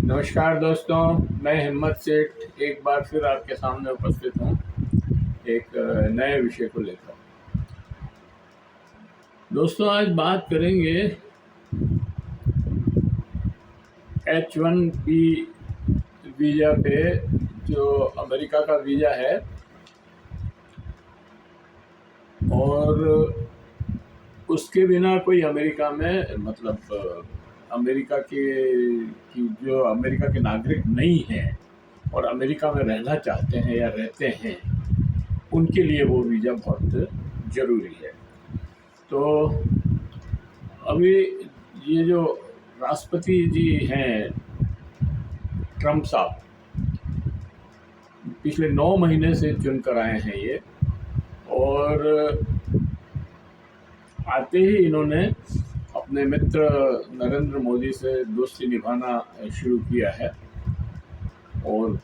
नमस्कार दोस्तों, मैं हिम्मत सेठ एक बार फिर आपके सामने उपस्थित हूँ एक नए विषय को लेकर। दोस्तों, आज बात करेंगे H1B वीज़ा पे। जो अमेरिका का वीज़ा है और उसके बिना कोई अमेरिका में अमेरिका की जो अमेरिका के नागरिक नहीं हैं और अमेरिका में रहना चाहते हैं या रहते हैं, उनके लिए वो वीज़ा बहुत ज़रूरी है। तो अभी ये जो राष्ट्रपति जी हैं ट्रम्प साहब, पिछले 9 महीने से चुन कर आए हैं ये, और आते ही इन्होंने अपने मित्र नरेंद्र मोदी से दोस्ती निभाना शुरू किया है और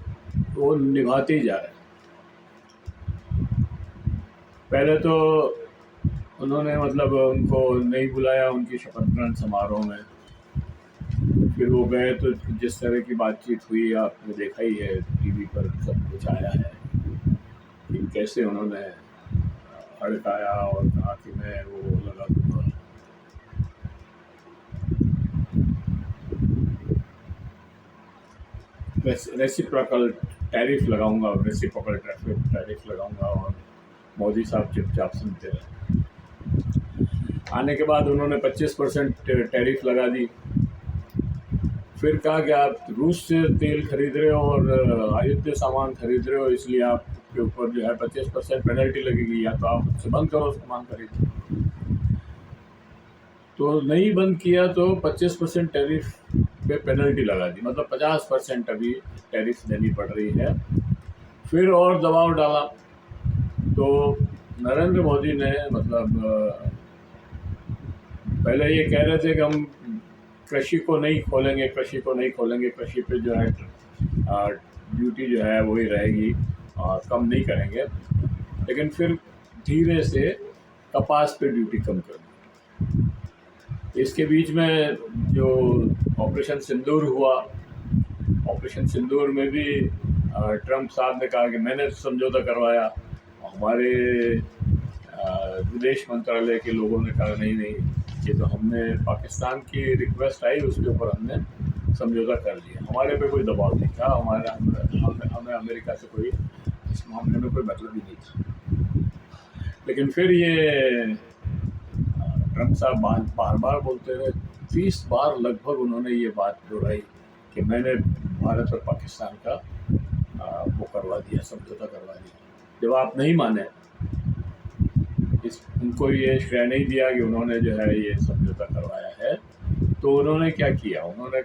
वो निभाते ही जा रहे हैं। पहले तो उन्होंने उनको नहीं बुलाया उनकी शपथ ग्रहण समारोह में। फिर वो गए तो जिस तरह की बातचीत हुई आपने देखा ही है, टीवी पर सब कुछ आया है कि कैसे उन्होंने हड़काया और कहा कि मैं वो लगा दूंगा। रेसिप्रोकल टैरिफ लगाऊंगा और मोदी साहब चुपचाप सुनते रहे। आने के बाद उन्होंने 25% टैरिफ लगा दी। फिर कहा कि आप रूस से तेल खरीद रहे हो और आयुध सामान खरीद रहे हो, इसलिए आपके ऊपर जो है 25% पेनल्टी लगेगी, या तो आप उससे बंद करो सामान खरीद। तो नहीं बंद किया तो 25% टैरिफ पे पेनल्टी लगा दी, मतलब 50% अभी टैरिफ देनी पड़ रही है। फिर और दबाव डाला तो नरेंद्र मोदी ने पहले ये कह रहे थे कि हम कृषि को नहीं खोलेंगे, कृषि पे जो है ड्यूटी जो है वही रहेगी, कम नहीं करेंगे। लेकिन फिर धीरे से कपास पे ड्यूटी कम कर दी। इसके बीच में जो ऑपरेशन सिंदूर हुआ, ऑपरेशन सिंदूर में भी ट्रम्प साहब ने कहा कि मैंने समझौता करवाया। हमारे विदेश मंत्रालय के लोगों ने कहा नहीं, ये तो हमने पाकिस्तान की रिक्वेस्ट आई, उसके ऊपर हमने समझौता कर लिया, हमारे पे कोई दबाव नहीं था, हमें अमेरिका से कोई इस मामले में कोई मतलब ही नहीं था। लेकिन फिर ये ट्रम्प साहब बार बार बोलते रहे, 30 बार लगभग उन्होंने ये बात दोहराई कि मैंने भारत और पाकिस्तान का वो करवा दिया, समझौता करवा दिया। जब आप नहीं माने, उनको ये श्रेय नहीं दिया कि उन्होंने जो है ये समझौता करवाया है, तो उन्होंने क्या किया, उन्होंने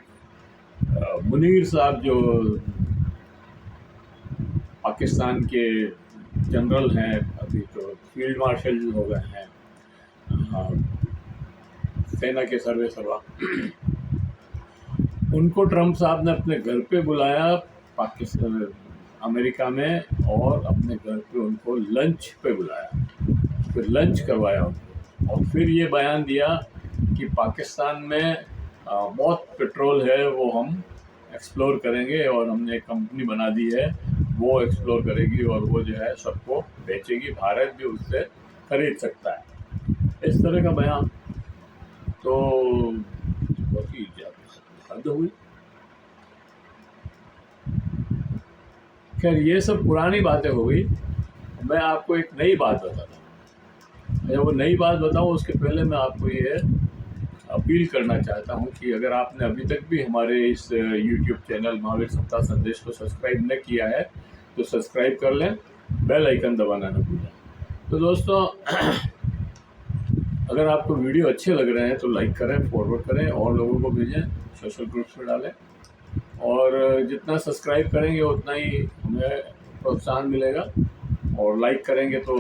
मुनीर साहब जो पाकिस्तान के जनरल हैं, अभी तो फील्ड मार्शल हो गए हैं, सेना के सर्वेसर्वा, उनको ट्रम्प साहब ने अपने घर पे बुलाया पाकिस्तान अमेरिका में, और अपने घर पे उनको लंच पे बुलाया, फिर लंच करवाया उनको, और फिर ये बयान दिया कि पाकिस्तान में बहुत पेट्रोल है, वो हम एक्सप्लोर करेंगे, और हमने एक कंपनी बना दी है, वो एक्सप्लोर करेगी और वो जो है सबको बेचेगी, भारत भी उससे खरीद सकता है। इस तरह का बयान तो बहुत ही हद हुई। खैर, ये सब पुरानी बातें हो गई। मैं आपको एक नई बात बताता हूँ। जब वो नई बात बताऊँ उसके पहले मैं आपको ये अपील करना चाहता हूँ कि अगर आपने अभी तक भी हमारे इस YouTube चैनल महावीर सप्ताह संदेश को सब्सक्राइब न किया है तो सब्सक्राइब कर लें, बेल आइकन दबाना न भूलें। तो दोस्तों, अगर आपको वीडियो अच्छे लग रहे हैं तो लाइक करें, फॉरवर्ड करें, और लोगों को भेजें, सोशल ग्रुप्स में डालें, और जितना सब्सक्राइब करेंगे उतना ही हमें प्रोत्साहन मिलेगा, और लाइक करेंगे तो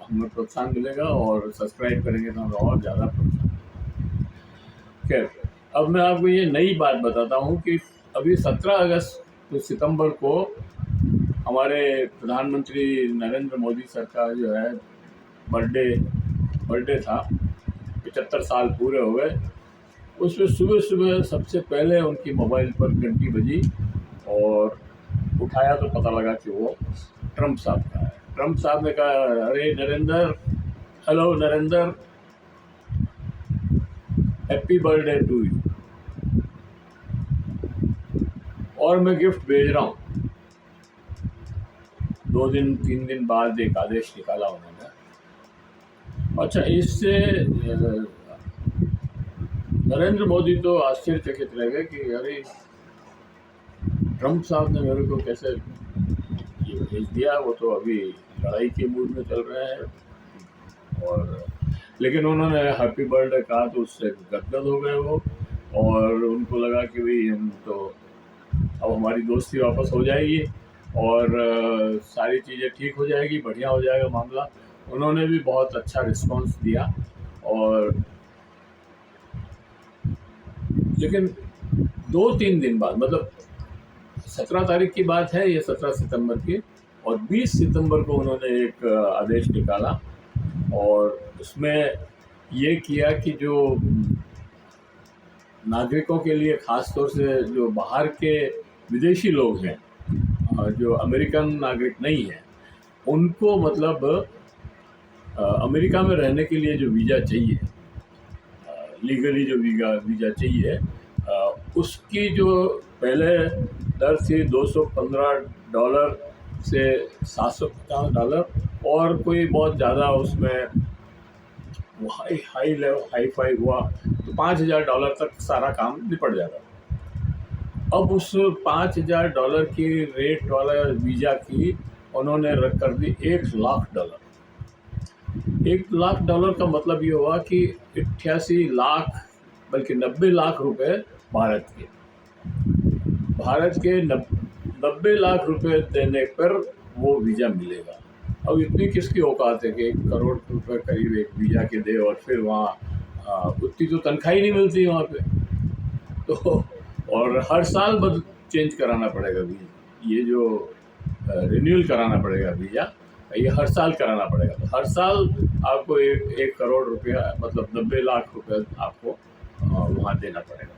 हमें प्रोत्साहन मिलेगा, और सब्सक्राइब करेंगे तो हमें और ज़्यादा प्रोत्साहन। खैर, अब मैं आपको ये नई बात बताता हूँ कि अभी 17 सितंबर को हमारे प्रधानमंत्री नरेंद्र मोदी सर का जो है बर्थडे था, 75 साल पूरे हो गए। उसमें सुबह-सुबह सबसे पहले उनकी मोबाइल पर घंटी बजी और उठाया तो पता लगा कि वो ट्रम्प साहब का है। ट्रम्प साहब ने कहा, "अरे Narendra, hello Narendra, happy birthday to you और मैं गिफ्ट भेज रहा हूँ।" 2 दिन 3 दिन बाद एक आदेश निकाला उन्होंने। अच्छा, इससे नरेंद्र मोदी तो आश्चर्यचकित रह गए कि अरे ट्रम्प साहब ने मेरे को कैसे ये भेज दिया। वो तो अभी लड़ाई के मूड में चल रहे हैं। और लेकिन उन्होंने हैप्पी बर्थडे कहा तो उससे गदगद हो गए वो, और उनको लगा कि भाई हम तो अब हमारी दोस्ती वापस हो जाएगी और सारी चीज़ें ठीक हो जाएगी, बढ़िया हो जाएगा मामला। उन्होंने भी बहुत अच्छा रिस्पांस दिया। और लेकिन 2-3 दिन बाद, मतलब 17 तारीख की बात है ये, 17 सितंबर की, और 20 सितंबर को उन्होंने एक आदेश निकाला और उसमें ये किया कि जो नागरिकों के लिए, ख़ास तौर से जो बाहर के विदेशी लोग हैं, जो अमेरिकन नागरिक नहीं हैं, उनको मतलब अमेरिका में रहने के लिए जो वीज़ा चाहिए, लीगली जो वीज़ा चाहिए, उसकी जो पहले दर थी $215 से $750, और कोई बहुत ज़्यादा उसमें हाई लेवल हाई फाई हुआ तो $5000 तक सारा काम निपट जाता। अब उस $5000 की रेट वाला वीज़ा की उन्होंने रख कर दी $1,00,000। $1,00,000 का मतलब ये हुआ कि 88 लाख, बल्कि 90 लाख रुपए भारत के 90 लाख रुपए देने पर वो वीज़ा मिलेगा। अब इतनी किसकी औकात है कि 1 करोड़ रुपए करीब एक वीज़ा के दे, और फिर वहाँ उतनी तो तनख्वाह ही नहीं मिलती वहाँ पे। तो और हर साल चेंज कराना पड़ेगा वीज़ा, ये जो रिन्यूअल कराना पड़ेगा वीज़ा, ये हर साल कराना पड़ेगा। तो हर साल आपको 1 करोड़ रुपया, मतलब 90 लाख रुपए आपको वहाँ देना पड़ेगा।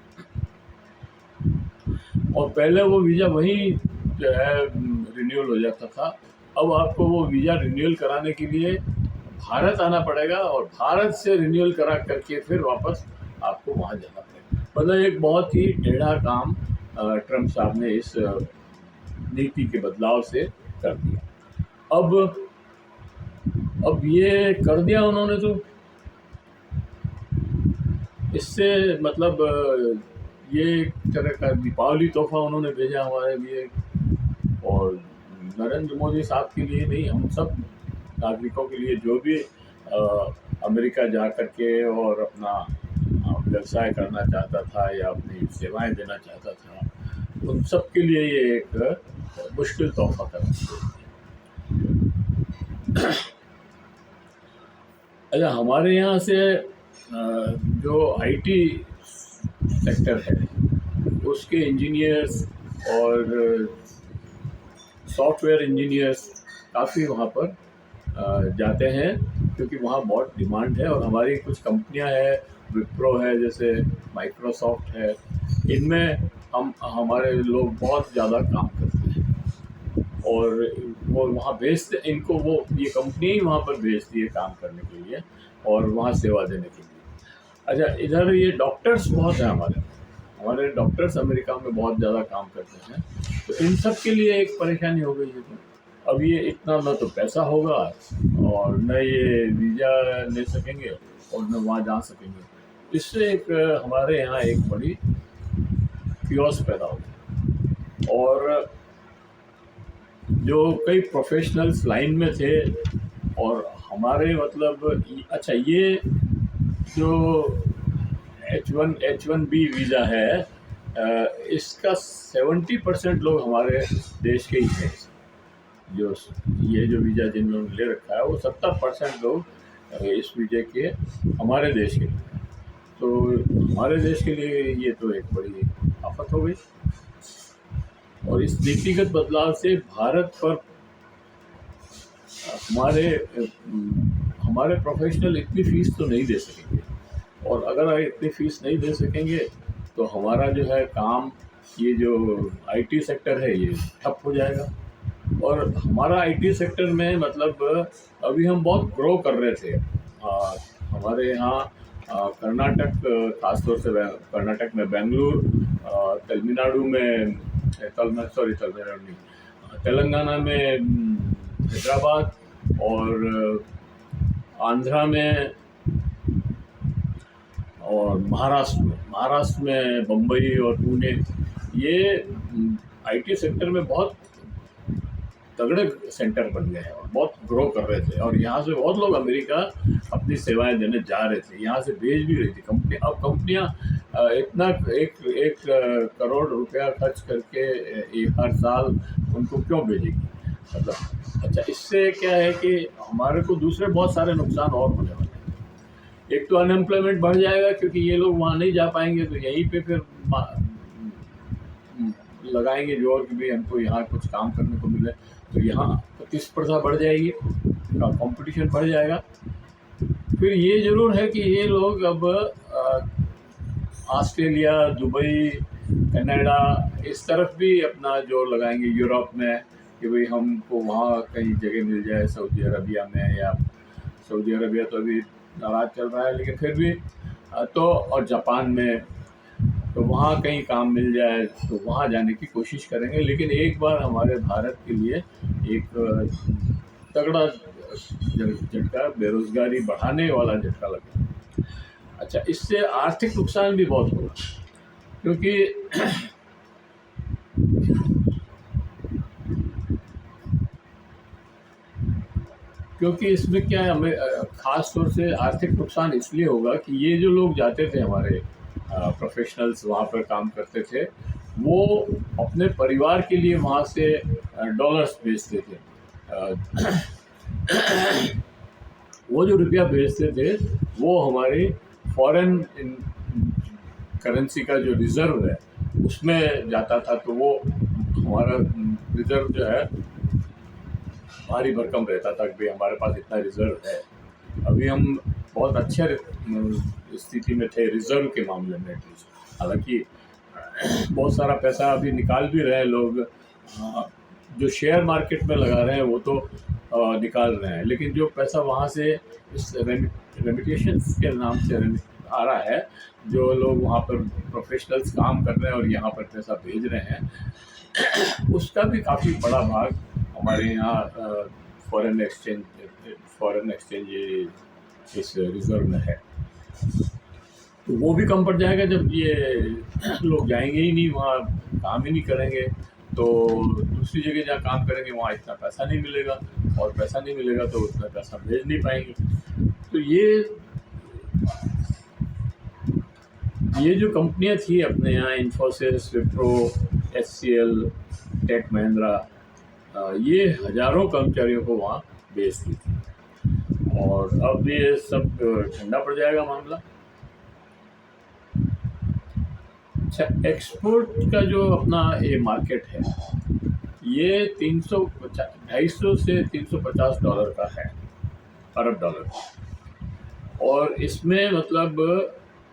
और पहले वो वीज़ा वहीं जो है रिन्यूअल हो जाता था। अब आपको वो वीज़ा रिन्यूअल कराने के लिए भारत आना पड़ेगा, और भारत से रिन्यूअल करा करके फिर वापस आपको वहाँ जाना पड़ेगा। मतलब एक बहुत ही टेढ़ा काम ट्रम्प साहब ने इस नीति के बदलाव से कर दिया। अब ये कर दिया उन्होंने, तो इससे मतलब ये एक तरह का दीपावली तोहफा उन्होंने भेजा हमारे लिए, और नरेंद्र मोदी साहब के लिए नहीं, हम सब नागरिकों के लिए, जो भी अमेरिका जा कर के और अपना व्यवसाय करना चाहता था या अपनी सेवाएं देना चाहता था, उन सब के लिए ये एक मुश्किल तोहफा था। अच्छा, हमारे यहाँ से जो आईटी सेक्टर है उसके इंजीनियर्स और सॉफ्टवेयर इंजीनियर्स काफ़ी वहाँ पर जाते हैं, क्योंकि वहाँ बहुत डिमांड है। और हमारी कुछ कंपनियाँ हैं, विप्रो है, जैसे माइक्रोसॉफ्ट है, इनमें हमारे लोग बहुत ज़्यादा काम करते हैं, और वो वहाँ भेजते, इनको वो ये कंपनी ही वहाँ पर भेजती है काम करने के लिए और वहाँ सेवा देने के लिए। अच्छा, इधर ये डॉक्टर्स बहुत हैं, हमारे डॉक्टर्स अमेरिका में बहुत ज़्यादा काम करते हैं, तो इन सब के लिए एक परेशानी हो गई है। तो अब ये इतना न तो पैसा होगा, और न ये वीज़ा ले सकेंगे, और न वहाँ जा सकेंगे। इससे एक हमारे यहाँ एक बड़ी कियोस्क पैदा हो गई। और जो कई प्रोफेशनल्स लाइन में थे, और हमारे मतलब अच्छा, ये जो H1B वीज़ा है, इसका 70% लोग हमारे देश के ही हैं। ये जो वीज़ा जिन्होंने ले रखा है, वो 70% लोग इस वीज़े के हमारे देश के लिए। तो हमारे देश के लिए ये तो एक बड़ी आफत हो गई। और इस नीतिगत बदलाव से भारत पर हमारे प्रोफेशनल इतनी फीस तो नहीं दे सकेंगे, और अगर इतनी फीस नहीं दे सकेंगे तो हमारा जो है काम, ये जो आईटी सेक्टर है ये ठप हो जाएगा। और हमारा आईटी सेक्टर में मतलब अभी हम बहुत ग्रो कर रहे थे। हमारे यहाँ कर्नाटक, खासतौर से कर्नाटक में बेंगलुरु, तमिलनाडु में तमिलनाडु नहीं, तेलंगाना में हैदराबाद, और आंध्रा में, और महाराष्ट्र में बम्बई और पुणे, ये आईटी सेक्टर में बहुत तगड़े सेंटर बन गए हैं और बहुत ग्रो कर रहे थे। और यहाँ से बहुत लोग अमेरिका अपनी सेवाएं देने जा रहे थे, यहाँ से भेज भी रही थी कंपनी। अब कंपनियाँ इतना एक एक करोड़ रुपया खर्च करके हर साल उनको क्यों भेजेगी, मतलब। अच्छा, इससे क्या है कि हमारे को दूसरे बहुत सारे नुकसान और होने वाले हैं। एक तो अनएम्प्लॉयमेंट बढ़ जाएगा, क्योंकि ये लोग वहाँ नहीं जा पाएंगे तो यहीं पे फिर लगाएंगे जोर कि भाई हमको यहाँ कुछ काम करने को मिले, तो यहाँ प्रतिस्पर्धा बढ़ जाएगी, कंपटीशन बढ़ जाएगा। फिर ये ज़रूर है कि ये लोग अब ऑस्ट्रेलिया, दुबई, कनाडा, इस तरफ भी अपना जोर लगाएंगे, यूरोप में, कि भाई हमको वहाँ कहीं जगह मिल जाए, सऊदी अरबिया में, या सऊदी अरबिया तो अभी नाराज़ चल रहा है लेकिन फिर भी, तो और जापान में, तो वहाँ कहीं काम मिल जाए तो वहाँ जाने की कोशिश करेंगे। लेकिन एक बार हमारे भारत के लिए एक तगड़ा झटका, बेरोजगारी बढ़ाने वाला झटका लगा। अच्छा, इससे आर्थिक नुकसान भी बहुत होगा, क्योंकि इसमें क्या है, हमें ख़ास तौर से आर्थिक नुकसान इसलिए होगा कि ये जो लोग जाते थे, हमारे प्रोफेशनल्स वहाँ पर काम करते थे, वो अपने परिवार के लिए वहाँ से डॉलर्स भेजते थे। वो जो रुपया भेजते थे वो हमारी फॉरेन करेंसी का जो रिज़र्व है उसमें जाता था, तो वो हमारा रिज़र्व जो है भारी भरकम रहता था कि भाई हमारे पास इतना रिज़र्व है। अभी हम बहुत अच्छे स्थिति में थे रिज़र्व के मामले में एटलीस्ट। हालांकि बहुत सारा पैसा अभी निकाल भी रहे हैं लोग, जो शेयर मार्केट में लगा रहे हैं वो तो निकाल रहे हैं, लेकिन जो पैसा वहाँ से इस रेमिटेशंस के नाम से आ रहा है, जो लोग वहाँ पर प्रोफेशनल्स काम कर रहे हैं और यहाँ पर पैसा भेज रहे हैं, उसका भी काफ़ी बड़ा भाग हमारे यहाँ फॉरेन एक्सचेंज इस रिज़र्व में है। तो वो भी कम पड़ जाएगा जब ये लोग जाएंगे ही नहीं, वहाँ काम ही नहीं करेंगे, तो दूसरी जगह जहाँ काम करेंगे वहाँ इतना पैसा नहीं मिलेगा, और पैसा नहीं मिलेगा तो उतना पैसा भेज नहीं पाएंगे। तो ये जो कंपनियाँ थी अपने यहाँ, इन्फोसिस, विप्रो, HCL, टेक महिंद्रा, ये हज़ारों कर्मचारियों को वहाँ बेचती थी, और अब ये सब ठंडा पड़ जाएगा मामला। अच्छा, एक्सपोर्ट का जो अपना ये मार्केट है, ये 250 से $350 का है, अरब डॉलर, और इसमें मतलब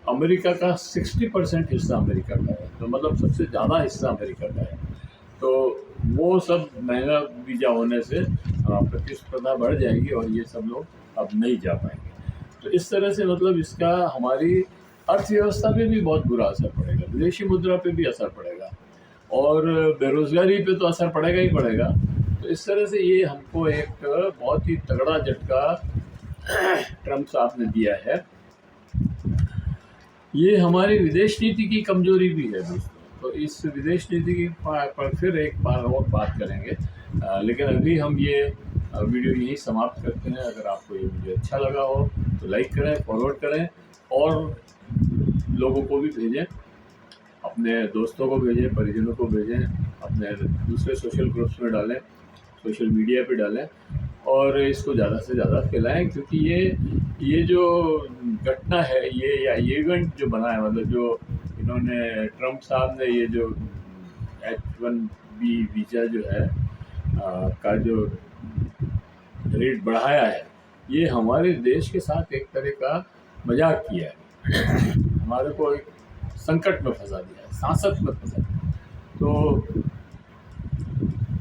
अमेरिका का 60% हिस्सा अमेरिका का है, तो मतलब सबसे ज़्यादा हिस्सा अमेरिका का है। तो वो सब महंगा वीज़ा होने से प्रतिस्पर्धा बढ़ जाएगी और ये सब लोग अब नहीं जा पाएंगे। तो इस तरह से मतलब इसका हमारी अर्थव्यवस्था पे भी बहुत बुरा असर पड़ेगा, विदेशी मुद्रा पे भी असर पड़ेगा, और बेरोज़गारी पे तो असर पड़ेगा ही पड़ेगा। तो इस तरह से ये हमको एक बहुत ही तगड़ा झटका ट्रम्प साहब ने दिया है। ये हमारी विदेश नीति की कमजोरी भी है दोस्तों, तो इस विदेश नीति की पर फिर एक बार और बात करेंगे। लेकिन अभी हम ये वीडियो यहीं समाप्त करते हैं। अगर आपको ये वीडियो अच्छा लगा हो तो लाइक करें, फॉरवर्ड करें, और लोगों को भी भेजें, अपने दोस्तों को भेजें, परिजनों को भेजें, अपने दूसरे सोशल ग्रुप्स में डालें, सोशल मीडिया पे डालें, और इसको ज़्यादा से ज़्यादा फैलाएं, क्योंकि ये जो घटना है, ये इवेंट जो बना है, मतलब जो इन्होंने ट्रम्प साहब ने ये जो H-1B वीज़ा जो है का जो रेट बढ़ाया है, ये हमारे देश के साथ एक तरह का मजाक किया है। हमारे को एक संकट में फंसा दिया है, सांसत में फंसा दिया है। तो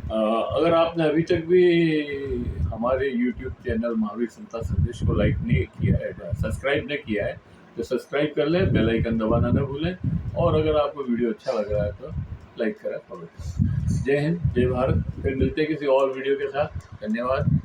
अगर आपने अभी तक भी हमारे YouTube चैनल महावीर संता संदेश को लाइक नहीं किया है, सब्सक्राइब नहीं किया है, तो सब्सक्राइब कर लें, बेल आइकन दबाना न भूलें। और अगर आपको वीडियो अच्छा लग रहा है तो लाइक करें, फॉलो करें। जय हिंद, जय भारत। फिर मिलते हैं किसी और वीडियो के साथ। धन्यवाद।